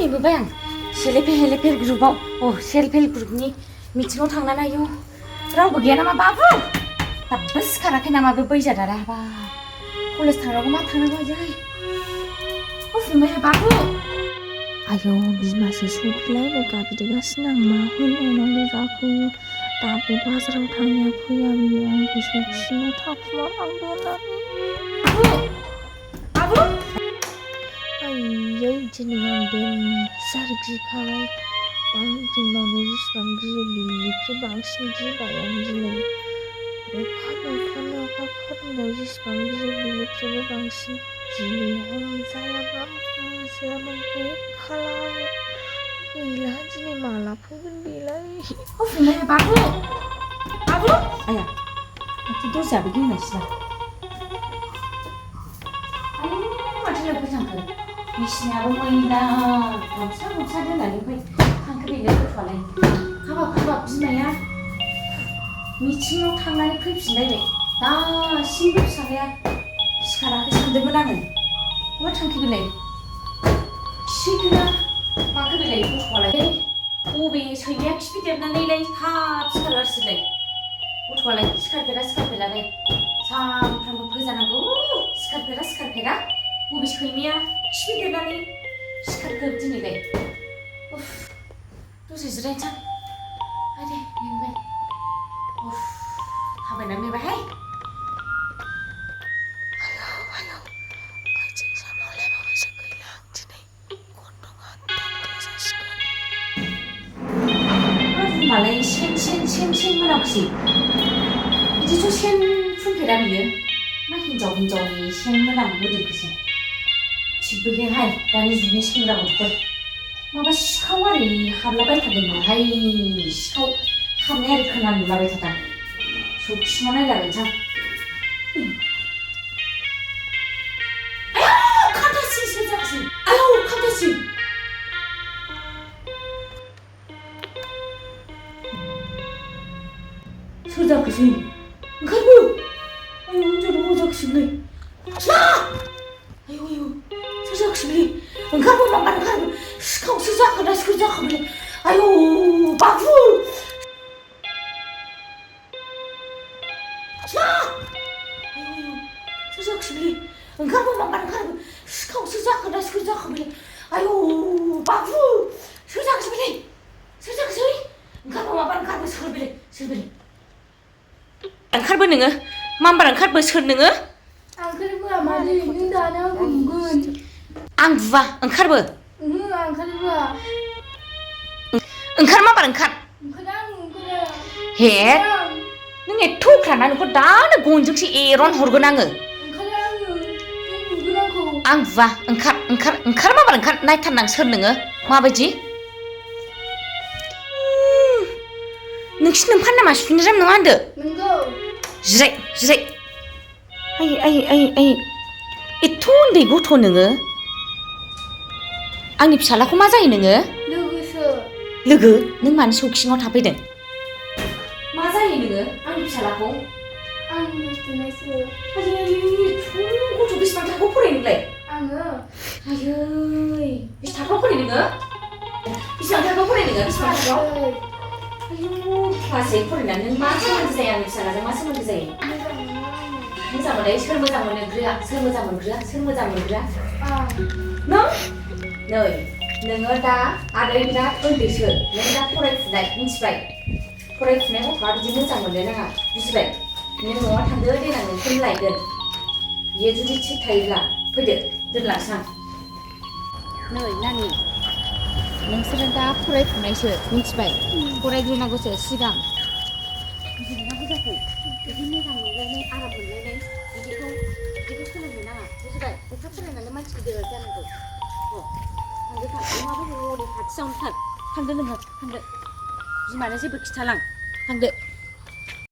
नुबोबाय आं self help ग्रुपआव सेल्फ हेल्प ग्रुपनि मिटिङाव थांनानै आयौ रावबो गैया नामा बाबु दाबो सिखाराखै नामा बे बैजादारा बा कलेज थांनांगौ मा थांनांगौ आयै फुंबाय बाबु आयौ बिमासो सफैलायबाय गाबज्रिगासिनो आं मा होनबावनांगौ जाखो दाबो बाजाराव थांनाया फैया बियो आंखौ सौखिनो थाखुमालांदों होननानै बाबु आयै दिनै आं देनजार गिखाबाय बांग्रि मावनो जेसेबां गियो बिनिख्रुइ बांसिन गिबाय आं दिनै अखा मोफ्लामनाय अखा खोरोमनायाव जेसेबां गियो बिनिख्रुइबो बांसिन दिनै आं जायाबा बुजियाबा खालाम गैला दिनै माला फैगोन बेलाय फुंबाय बाबु बाबु आया माथो दरजायाबो गेंनायसै आयौ माथो लोगो थांखो बिसिनायाबो मैला गामसा दोननानै ओमफ्राय थांखो बेलाय गथ'आलाय हाबाब बिमाया मिटिङाव थांनानै फैफिनलायबाय दासिमबो फिसालाया सिखाराखै सानदोंमोन आङो बहा थांखो बेलाय खिहैखोना माखो बेलाय गथ'आलाय बबे सैमाया खिफिदेरनानैलाय थाब सिखारगासिनोलाय गथ'आलाय सिखारफेरालाय सानफ्रामबो फोजानांगौ सिखारफेरा बबे सैमाया खिफिदेरनानै सिखारखो दिनैलाय दसे जिरायनोसां आरे मेंबाय थाबायनानै मेंबायहाय आयौ आथिं सानावलायबाबोसो गैला आं दिनै गन्थंआ दानबोला जासिगोन रुमालाय सेन मोनाखिसै बिदिथ' सेन फुनफेरा बियो मा हिन्जावनि सेन मोनामो मोदोमखोसो थिगबोहाय दानि जुगनि सेंग्रा गथ'फोर माबा सिखाव आरि हाबलाबायथारदोंमोनहाय सिखाव हाबनाय आरि खोनानो नुलाबायथारदां सौखिना नायलाबायनोसां आयौ खान्दासि सोर जाखोसै आयौ खान्दासि सोर जाखोसै ओंखारबो आयौ हिन्जावनाव मा जाखोसैलै आयौ सोर जाखोसैलै ओंखारबो माबा ओंखारबो सिखावसो जाखोना सोर जाखोलै आयौ बाबु आयौ सोर जाखोसैलै ओंखारबो माबा ओंखारबो सिखावसो जाखोना सोर जाखोलै आयौ बाबु सोर जाखोसै ओंखारबो माबा ओंखारबो सोर बेलाय ओंखारबो नोङो माम्बार ओंखारबो सोर नोङो ओंखारबोआ मादै नों दानो आंखौ नुगोन आं बुवा ओंखारबो ओंखारबोआ ओंखार माबार ओंखार हे नों एथ' अख्राना नोंखौ दानो गनजोंसो एरन हरगोन आङो आं बुवा ओंखार माबार ओंखार नायथारनां सोर नोङो माबायदि नोंसिनि नोंफान नामा सुनिराम नङा होनदो जिराय आयै एथ' उन्दै गथ' नोङो आंनि फिसालाखौ मा जायो नोङो लोगो नों मानो सौखिङाव थाफैदों मा जायो नोङो आंनि फिसालाखौ गथ' बेसेबां थाखोआव फरायो नोंलाय आयै बेसे थाखोआव फरायो नोङो बेसेबां थाखोआव फरायो नोङो बेसेबां थाखोआव आयौ क्लास 8 फरायनानै नों मा सोमोन्दो जायो आंनि फिसालाजों मा सोमोन्दो जायो मोजां मोननाय सोर मोजां मोनग्रोआ नों नै नोङो दा आदै बिराद उन्दैसो नों दा फरायफुनाय मिथिबाय फरायफुनाय गथ'आ बिदि मोजां मोननो नाङा बुजिबाय नों न'आव थांदो देनां नोंखौनो लायगोन बियो जुदि थिग थायोब्ला फैदो दोनलांसां नै नानि नोंसोरो दा फरायफुनायसो मिथिबाय फरायग्रोनांगौसो सिगां बुजिनांगौ जाखै बिदि मोजां मोनलायनाय आराम मोनलायनाय बिदिखौ सोलोंनो नाङा बुजिबाय लेखा फरायनानै मानसि गिदिर जानांगौ थांदो नङाबा हरै खाथियावनो थांदो नोङो बिमानो जेबो खिथालां थांदो